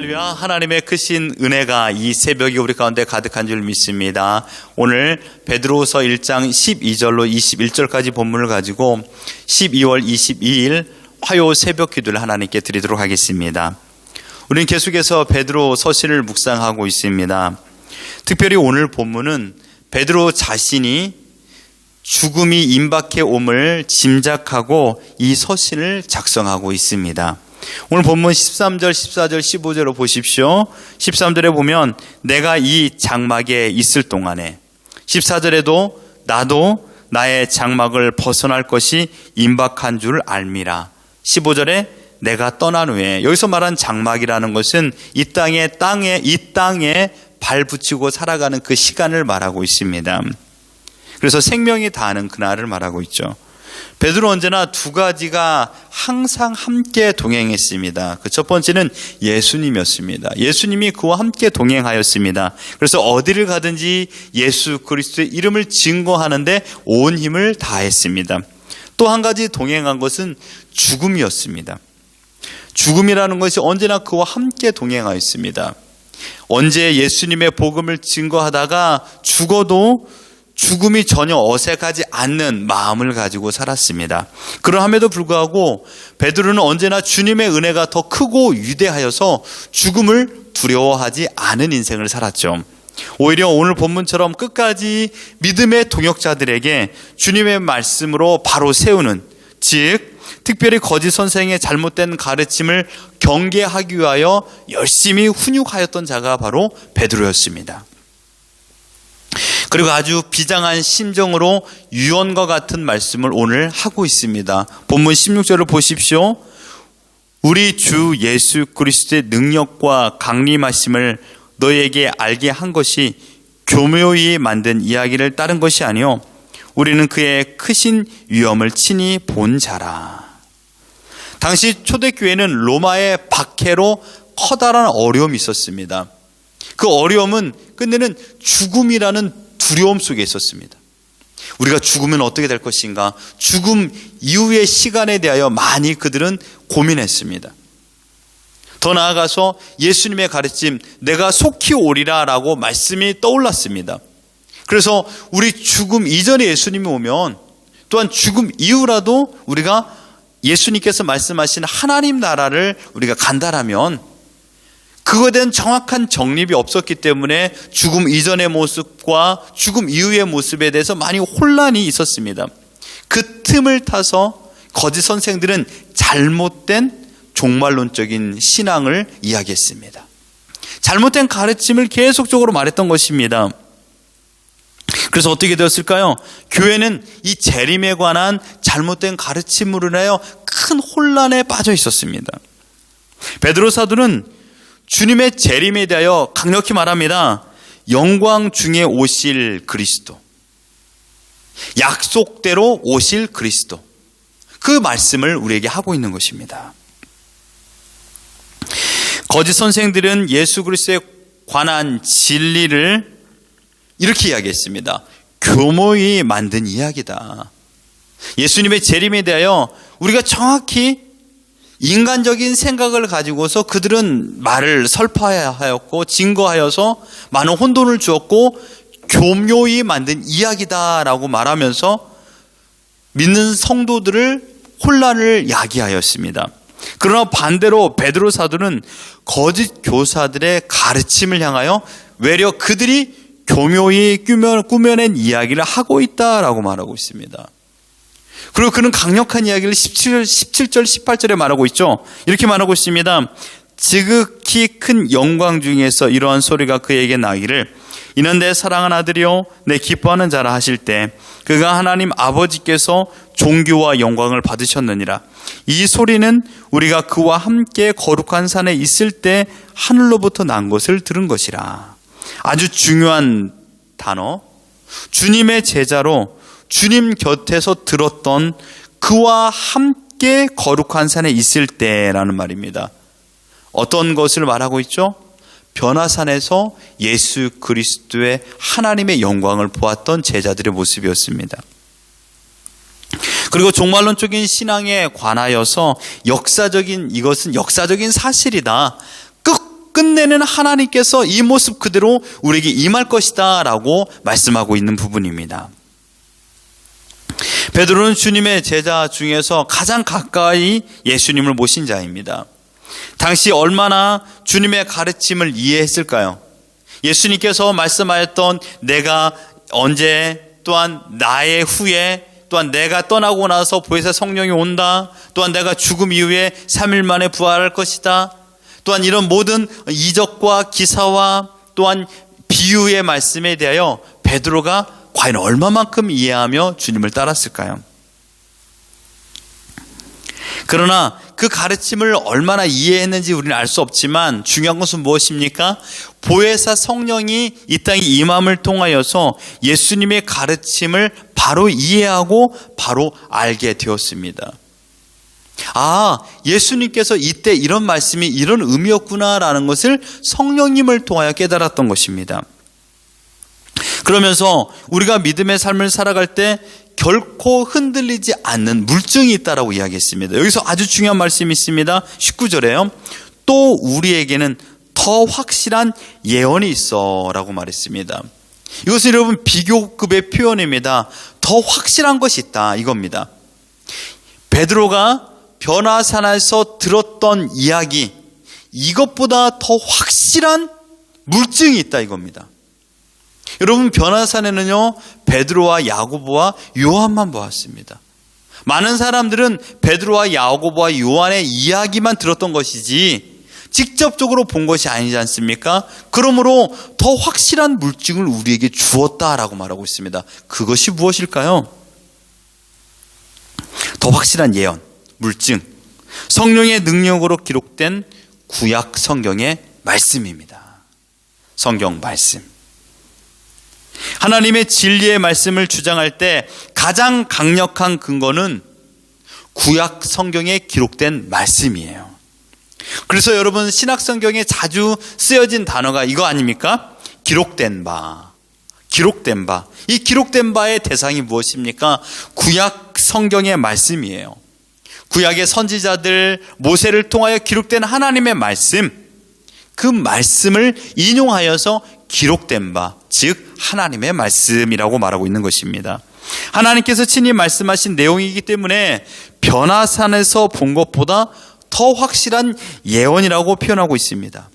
할렐루야. 하나님의 크신 은혜가 이 새벽에 우리 가운데 가득한 줄 믿습니다. 오늘 베드로서 1장 12절로 21절까지 본문을 가지고 12월 22일 화요 새벽 기도를 하나님께 드리도록 하겠습니다. 우리는 계속해서 베드로 서신을 묵상하고 있습니다. 특별히 오늘 본문은 베드로 자신이 죽음이 임박해 옴을 짐작하고 이 서신을 작성하고 있습니다. 오늘 본문 13절, 14절, 15절로 보십시오. 13절에 보면 내가 이 장막에 있을 동안에, 14절에도 나도 나의 장막을 벗어날 것이 임박한 줄 알미라. 15절에 내가 떠난 후에, 여기서 말한 장막이라는 것은 이 땅에 발 붙이고 살아가는 그 시간을 말하고 있습니다. 그래서 생명이 다하는 그날을 말하고 있죠. 베드로 언제나 두 가지가 항상 함께 동행했습니다. 그 첫 번째는 예수님이었습니다. 예수님이 그와 함께 동행하였습니다. 그래서 어디를 가든지 예수 그리스도의 이름을 증거하는데 온 힘을 다했습니다. 또 한 가지 동행한 것은 죽음이었습니다. 죽음이라는 것이 언제나 그와 함께 동행하였습니다. 언제 예수님의 복음을 증거하다가 죽어도 죽음이 전혀 어색하지 않는 마음을 가지고 살았습니다. 그러함에도 불구하고 베드로는 언제나 주님의 은혜가 더 크고 위대하여서 죽음을 두려워하지 않은 인생을 살았죠. 오히려 오늘 본문처럼 끝까지 믿음의 동역자들에게 주님의 말씀으로 바로 세우는, 즉 특별히 거짓 선생의 잘못된 가르침을 경계하기 위하여 열심히 훈육하였던 자가 바로 베드로였습니다. 그리고 아주 비장한 심정으로 유언과 같은 말씀을 오늘 하고 있습니다. 본문 16절을 보십시오. 우리 주 예수 그리스도의 능력과 강림하심을 너희에게 알게 한 것이 교묘히 만든 이야기를 따른 것이 아니요 우리는 그의 크신 위엄을 친히 본 자라. 당시 초대교회는 로마의 박해로 커다란 어려움이 있었습니다. 그 어려움은 끝내는 죽음이라는 두려움 속에 있었습니다. 우리가 죽으면 어떻게 될 것인가? 죽음 이후의 시간에 대하여 많이 그들은 고민했습니다. 더 나아가서 예수님의 가르침, 내가 속히 오리라 라고 말씀이 떠올랐습니다. 그래서 우리 죽음 이전에 예수님이 오면, 또한 죽음 이후라도 우리가 예수님께서 말씀하신 하나님 나라를 우리가 간다라면 그거에 대한 정확한 정립이 없었기 때문에 죽음 이전의 모습과 죽음 이후의 모습에 대해서 많이 혼란이 있었습니다. 그 틈을 타서 거짓 선생들은 잘못된 종말론적인 신앙을 이야기했습니다. 잘못된 가르침을 계속적으로 말했던 것입니다. 그래서 어떻게 되었을까요? 교회는 이 재림에 관한 잘못된 가르침으로 인하여 큰 혼란에 빠져 있었습니다. 베드로 사도는 주님의 재림에 대하여 강력히 말합니다. 영광 중에 오실 그리스도, 약속대로 오실 그리스도, 그 말씀을 우리에게 하고 있는 것입니다. 거짓 선생들은 예수 그리스도에 관한 진리를 이렇게 이야기했습니다. 교모히 만든 이야기다. 예수님의 재림에 대하여 우리가 정확히 인간적인 생각을 가지고서 그들은 말을 설파하였고 증거하여서 많은 혼돈을 주었고 교묘히 만든 이야기다라고 말하면서 믿는 성도들을 혼란을 야기하였습니다. 그러나 반대로 베드로 사도는 거짓 교사들의 가르침을 향하여 외려 그들이 교묘히 꾸며낸 이야기를 하고 있다라고 말하고 있습니다. 그리고 그는 강력한 이야기를 17절, 18절에 말하고 있죠. 이렇게 말하고 있습니다. 지극히 큰 영광 중에서 이러한 소리가 그에게 나기를 이는 내 사랑하는 아들이요 내 기뻐하는 자라 하실 때 그가 하나님 아버지께서 존귀와 영광을 받으셨느니라. 이 소리는 우리가 그와 함께 거룩한 산에 있을 때 하늘로부터 난 것을 들은 것이라. 아주 중요한 단어, 주님의 제자로 주님 곁에서 들었던 그와 함께 거룩한 산에 있을 때라는 말입니다. 어떤 것을 말하고 있죠? 변화산에서 예수 그리스도의 하나님의 영광을 보았던 제자들의 모습이었습니다. 그리고 종말론적인 신앙에 관하여서 이것은 역사적인 사실이다. 끝내는 하나님께서 이 모습 그대로 우리에게 임할 것이다 라고 말씀하고 있는 부분입니다. 베드로는 주님의 제자 중에서 가장 가까이 예수님을 모신 자입니다. 당시 얼마나 주님의 가르침을 이해했을까요? 예수님께서 말씀하였던 내가 언제, 또한 나의 후에, 또한 내가 떠나고 나서 보혜사 성령이 온다, 또한 내가 죽음 이후에 3일 만에 부활할 것이다, 또한 이런 모든 이적과 기사와 또한 비유의 말씀에 대하여 베드로가 과연 얼마만큼 이해하며 주님을 따랐을까요? 그러나 그 가르침을 얼마나 이해했는지 우리는 알 수 없지만 중요한 것은 무엇입니까? 보혜사 성령이 이 땅에 임함을 통하여서 예수님의 가르침을 바로 이해하고 바로 알게 되었습니다. 아, 예수님께서 이때 이런 말씀이 이런 의미였구나라는 것을 성령님을 통하여 깨달았던 것입니다. 그러면서 우리가 믿음의 삶을 살아갈 때 결코 흔들리지 않는 물증이 있다라고 이야기했습니다. 여기서 아주 중요한 말씀이 있습니다. 19절에요. 또 우리에게는 더 확실한 예언이 있어 라고 말했습니다. 이것은 여러분 비교급의 표현입니다. 더 확실한 것이 있다 이겁니다. 베드로가 변화산에서 들었던 이야기, 이것보다 더 확실한 물증이 있다 이겁니다. 여러분 변화산에는요 베드로와 야고보와 요한만 보았습니다. 많은 사람들은 베드로와 야고보와 요한의 이야기만 들었던 것이지 직접적으로 본 것이 아니지 않습니까? 그러므로 더 확실한 물증을 우리에게 주었다라고 말하고 있습니다. 그것이 무엇일까요? 더 확실한 예언, 물증, 성령의 능력으로 기록된 구약 성경의 말씀입니다. 성경 말씀. 하나님의 진리의 말씀을 주장할 때 가장 강력한 근거는 구약 성경에 기록된 말씀이에요. 그래서 여러분 신약 성경에 자주 쓰여진 단어가 이거 아닙니까? 기록된 바. 기록된 바. 이 기록된 바의 대상이 무엇입니까? 구약 성경의 말씀이에요. 구약의 선지자들 모세를 통하여 기록된 하나님의 말씀, 그 말씀을 인용하여서 기록된 바, 즉 하나님의 말씀이라고 말하고 있는 것입니다. 하나님께서 친히 말씀하신 내용이기 때문에 변화산에서 본 것보다 더 확실한 예언이라고 표현하고 있습니다.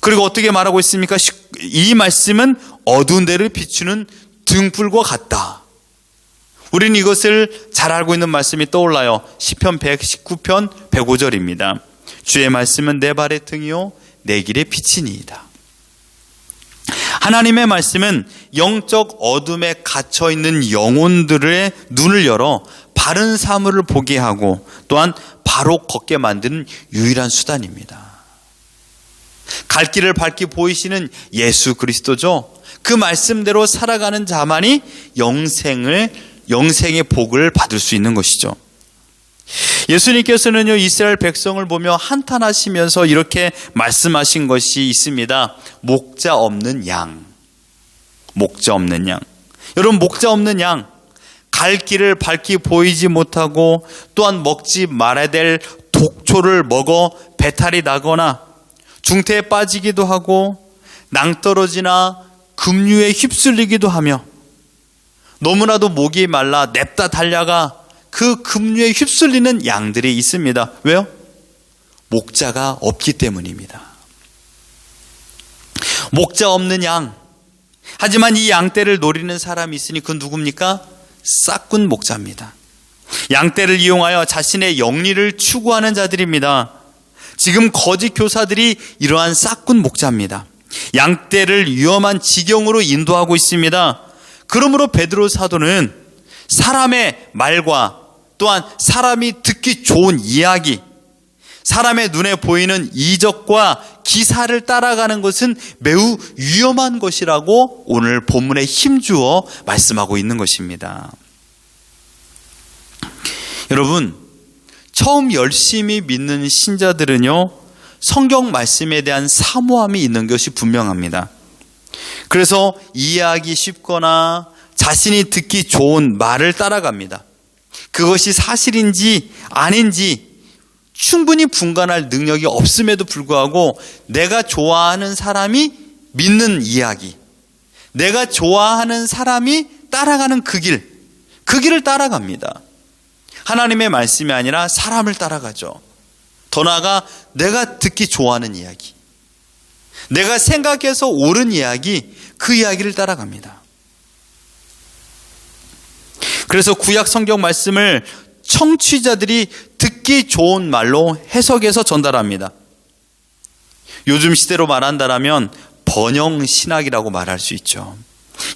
그리고 어떻게 말하고 있습니까? 이 말씀은 어두운 데를 비추는 등불과 같다. 우리는 이것을 잘 알고 있는 말씀이 떠올라요. 시편 119편 105절입니다. 주의 말씀은 내 발의 등이요 내 길의 빛이니이다. 하나님의 말씀은 영적 어둠에 갇혀있는 영혼들의 눈을 열어 바른 사물을 보게 하고 또한 바로 걷게 만드는 유일한 수단입니다. 갈 길을 밝히 보이시는 예수 그리스도죠. 그 말씀대로 살아가는 자만이 영생의 복을 받을 수 있는 것이죠. 예수님께서는요 이스라엘 백성을 보며 한탄하시면서 이렇게 말씀하신 것이 있습니다. 목자 없는 양. 목자 없는 양. 여러분 목자 없는 양, 갈 길을 밝히 보이지 못하고 또한 먹지 말아야 될 독초를 먹어 배탈이 나거나 중태에 빠지기도 하고 낭떠러지나 급류에 휩쓸리기도 하며 너무나도 목이 말라 냅다 달려가 그 급류에 휩쓸리는 양들이 있습니다. 왜요? 목자가 없기 때문입니다. 목자 없는 양. 하지만 이 양떼를 노리는 사람이 있으니 그건 누굽니까? 싹군 목자입니다. 양떼를 이용하여 자신의 영리를 추구하는 자들입니다. 지금 거짓 교사들이 이러한 싹군 목자입니다. 양떼를 위험한 지경으로 인도하고 있습니다. 그러므로 베드로 사도는 사람의 말과 또한 사람이 듣기 좋은 이야기, 사람의 눈에 보이는 이적과 기사를 따라가는 것은 매우 위험한 것이라고 오늘 본문에 힘주어 말씀하고 있는 것입니다. 여러분, 처음 열심히 믿는 신자들은요, 성경 말씀에 대한 사모함이 있는 것이 분명합니다. 그래서 이해하기 쉽거나 자신이 듣기 좋은 말을 따라갑니다. 그것이 사실인지 아닌지 충분히 분간할 능력이 없음에도 불구하고 내가 좋아하는 사람이 믿는 이야기, 내가 좋아하는 사람이 따라가는 그 길을 따라갑니다. 하나님의 말씀이 아니라 사람을 따라가죠. 더 나아가 내가 듣기 좋아하는 이야기, 내가 생각해서 옳은 이야기, 그 이야기를 따라갑니다. 그래서 구약 성경 말씀을 청취자들이 듣기 좋은 말로 해석해서 전달합니다. 요즘 시대로 말한다면 번영신학이라고 말할 수 있죠.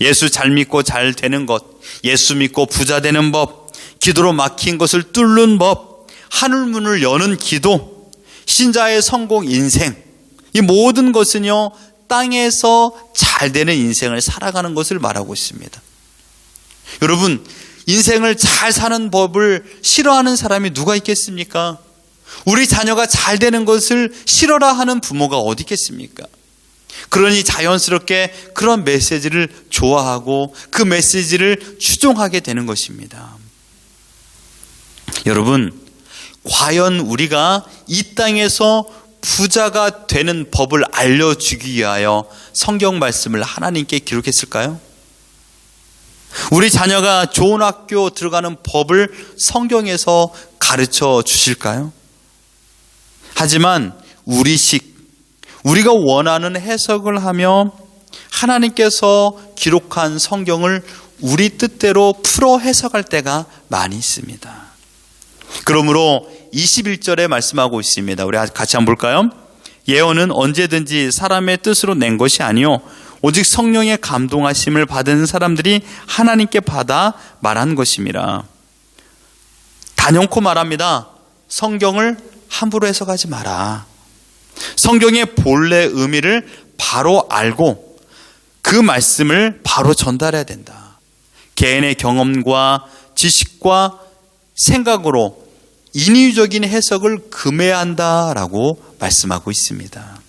예수 잘 믿고 잘 되는 것, 예수 믿고 부자 되는 법, 기도로 막힌 것을 뚫는 법, 하늘문을 여는 기도, 신자의 성공 인생, 이 모든 것은요, 땅에서 잘 되는 인생을 살아가는 것을 말하고 있습니다. 여러분, 인생을 잘 사는 법을 싫어하는 사람이 누가 있겠습니까? 우리 자녀가 잘 되는 것을 싫어라 하는 부모가 어디 있겠습니까? 그러니 자연스럽게 그런 메시지를 좋아하고 그 메시지를 추종하게 되는 것입니다. 여러분, 과연 우리가 이 땅에서 부자가 되는 법을 알려주기 위하여 성경 말씀을 하나님께 기록했을까요? 우리 자녀가 좋은 학교 들어가는 법을 성경에서 가르쳐 주실까요? 하지만 우리가 원하는 해석을 하며 하나님께서 기록한 성경을 우리 뜻대로 풀어 해석할 때가 많이 있습니다. 그러므로 21절에 말씀하고 있습니다. 우리 같이 한번 볼까요? 예언은 언제든지 사람의 뜻으로 낸 것이 아니요 오직 성령의 감동하심을 받은 사람들이 하나님께 받아 말한 것입니다. 단연코 말합니다. 성경을 함부로 해석하지 마라. 성경의 본래 의미를 바로 알고 그 말씀을 바로 전달해야 된다. 개인의 경험과 지식과 생각으로 인위적인 해석을 금해야 한다라고 말씀하고 있습니다.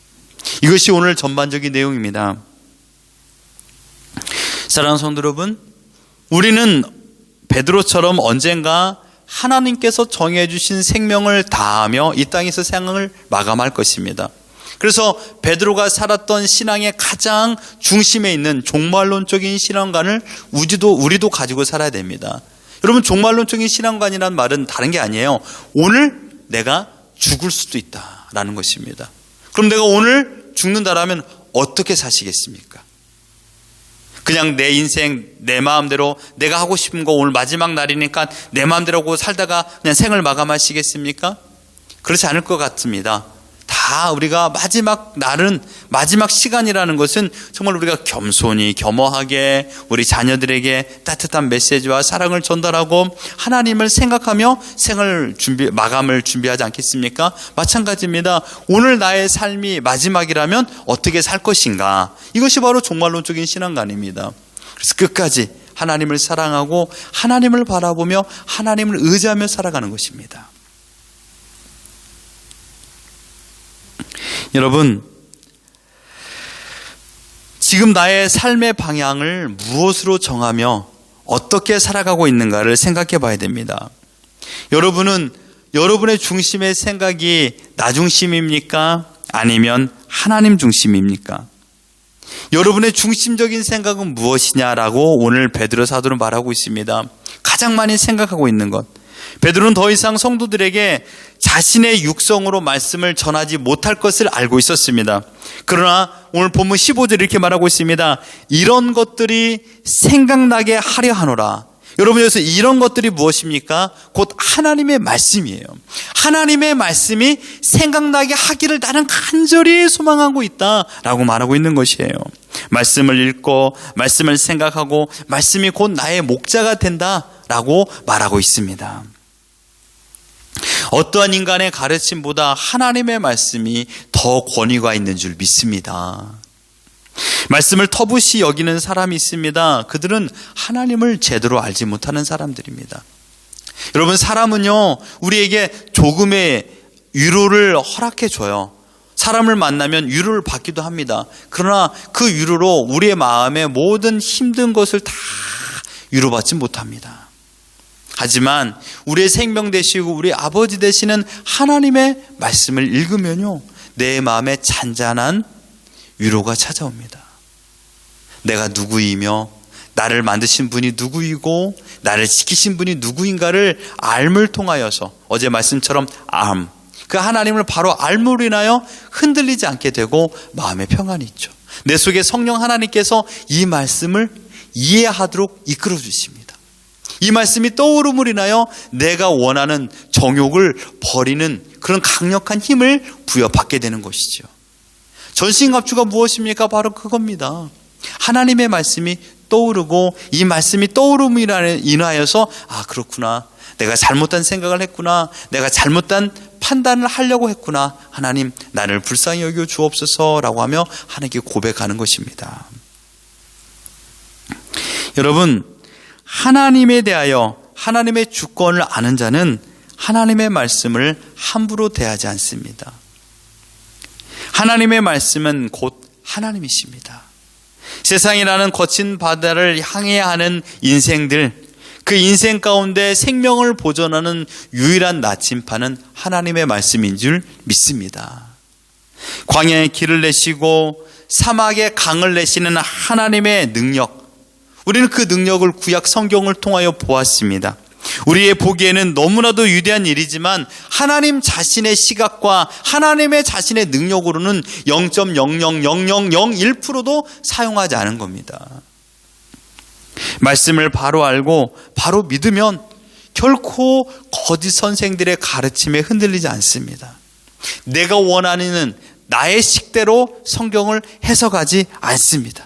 이것이 오늘 전반적인 내용입니다. 사랑하는 성도 여러분, 우리는 베드로처럼 언젠가 하나님께서 정해주신 생명을 다하며 이 땅에서 생을 마감할 것입니다. 그래서 베드로가 살았던 신앙의 가장 중심에 있는 종말론적인 신앙관을 우리도 가지고 살아야 됩니다. 여러분, 종말론적인 신앙관이라는 말은 다른 게 아니에요. 오늘 내가 죽을 수도 있다라는 것입니다. 그럼 내가 오늘 죽는다라면 어떻게 사시겠습니까? 그냥 내 인생 내 마음대로 내가 하고 싶은 거 오늘 마지막 날이니까 내 마음대로 하고 살다가 그냥 생을 마감하시겠습니까? 그렇지 않을 것 같습니다. 다 우리가 마지막 날은, 마지막 시간이라는 것은 정말 우리가 겸손히 겸허하게 우리 자녀들에게 따뜻한 메시지와 사랑을 전달하고 하나님을 생각하며 생을 마감을 준비하지 않겠습니까? 마찬가지입니다. 오늘 나의 삶이 마지막이라면 어떻게 살 것인가? 이것이 바로 종말론적인 신앙관입니다. 그래서 끝까지 하나님을 사랑하고 하나님을 바라보며 하나님을 의지하며 살아가는 것입니다. 여러분, 지금 나의 삶의 방향을 무엇으로 정하며 어떻게 살아가고 있는가를 생각해 봐야 됩니다. 여러분은 여러분의 중심의 생각이 나 중심입니까? 아니면 하나님 중심입니까? 여러분의 중심적인 생각은 무엇이냐라고 오늘 베드로 사도는 말하고 있습니다. 가장 많이 생각하고 있는 것. 베드로는 더 이상 성도들에게 자신의 육성으로 말씀을 전하지 못할 것을 알고 있었습니다. 그러나 오늘 본문 15절 이렇게 말하고 있습니다. 이런 것들이 생각나게 하려 하노라. 여러분, 여기서 이런 것들이 무엇입니까? 곧 하나님의 말씀이에요. 하나님의 말씀이 생각나게 하기를 나는 간절히 소망하고 있다라고 말하고 있는 것이에요. 말씀을 읽고 말씀을 생각하고 말씀이 곧 나의 목자가 된다라고 말하고 있습니다. 어떠한 인간의 가르침보다 하나님의 말씀이 더 권위가 있는 줄 믿습니다. 말씀을 터부시 여기는 사람이 있습니다. 그들은 하나님을 제대로 알지 못하는 사람들입니다. 여러분, 사람은요, 우리에게 조금의 위로를 허락해 줘요. 사람을 만나면 위로를 받기도 합니다. 그러나 그 위로로 우리의 마음의 모든 힘든 것을 다 위로받지 못합니다. 하지만 우리의 생명 되시고 우리 아버지 되시는 하나님의 말씀을 읽으면요, 내 마음에 잔잔한 위로가 찾아옵니다. 내가 누구이며 나를 만드신 분이 누구이고 나를 지키신 분이 누구인가를 알물 통하여서, 어제 말씀처럼 그 하나님을 바로 알므로 인하여 흔들리지 않게 되고 마음의 평안이 있죠. 내 속에 성령 하나님께서 이 말씀을 이해하도록 이끌어 주십니다. 이 말씀이 떠오름으로 인하여 내가 원하는 정욕을 버리는 그런 강력한 힘을 부여받게 되는 것이죠. 전신갑주가 무엇입니까? 바로 그겁니다. 하나님의 말씀이 떠오르고 이 말씀이 떠오름으로 인하여서 그렇구나, 내가 잘못된 생각을 했구나, 내가 잘못된 판단을 하려고 했구나, 하나님 나를 불쌍히 여겨 주옵소서라고 하며 하나님께 고백하는 것입니다. 여러분, 하나님에 대하여 하나님의 주권을 아는 자는 하나님의 말씀을 함부로 대하지 않습니다. 하나님의 말씀은 곧 하나님이십니다. 세상이라는 거친 바다를 향해야 하는 인생들, 그 인생 가운데 생명을 보존하는 유일한 나침판은 하나님의 말씀인 줄 믿습니다. 광야에 길을 내시고 사막에 강을 내시는 하나님의 능력, 우리는 그 능력을 구약 성경을 통하여 보았습니다. 우리의 보기에는 너무나도 위대한 일이지만 하나님 자신의 시각과 하나님의 자신의 능력으로는 0.00001%도 사용하지 않은 겁니다. 말씀을 바로 알고 바로 믿으면 결코 거짓 선생들의 가르침에 흔들리지 않습니다. 내가 원하는 나의 식대로 성경을 해석하지 않습니다.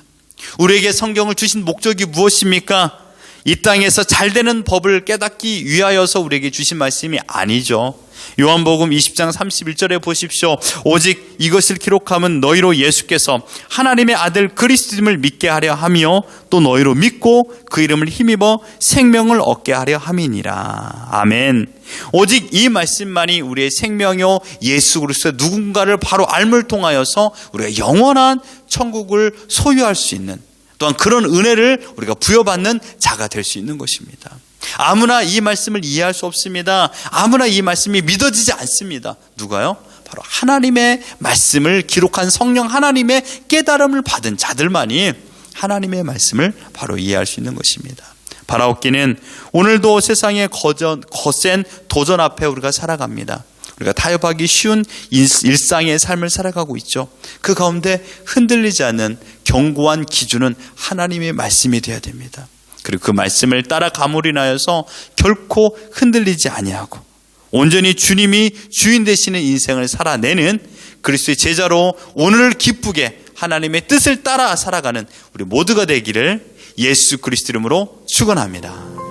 우리에게 성경을 주신 목적이 무엇입니까? 이 땅에서 잘 되는 법을 깨닫기 위하여서 우리에게 주신 말씀이 아니죠. 요한복음 20장 31절에 보십시오. 오직 이것을 기록함은 너희로 예수께서 하나님의 아들 그리스도임을 믿게 하려 하며 또 너희로 믿고 그 이름을 힘입어 생명을 얻게 하려 함이니라. 아멘. 오직 이 말씀만이 우리의 생명이요 예수 그리스도의 누군가를 바로 알물 통하여서 우리가 영원한 천국을 소유할 수 있는, 또한 그런 은혜를 우리가 부여받는 자가 될 수 있는 것입니다. 아무나 이 말씀을 이해할 수 없습니다. 아무나 이 말씀이 믿어지지 않습니다. 누가요? 바로 하나님의 말씀을 기록한 성령 하나님의 깨달음을 받은 자들만이 하나님의 말씀을 바로 이해할 수 있는 것입니다. 바라옵기는 오늘도 세상의 거센 도전 앞에 우리가 살아갑니다. 우리가 타협하기 쉬운 일상의 삶을 살아가고 있죠. 그 가운데 흔들리지 않는 견고한 기준은 하나님의 말씀이 되어야 됩니다. 그리고 그 말씀을 따라감으로 인하여서 결코 흔들리지 아니하고 온전히 주님이 주인 되시는 인생을 살아내는 그리스도의 제자로 오늘을 기쁘게 하나님의 뜻을 따라 살아가는 우리 모두가 되기를 예수 그리스도 이름으로 축원합니다.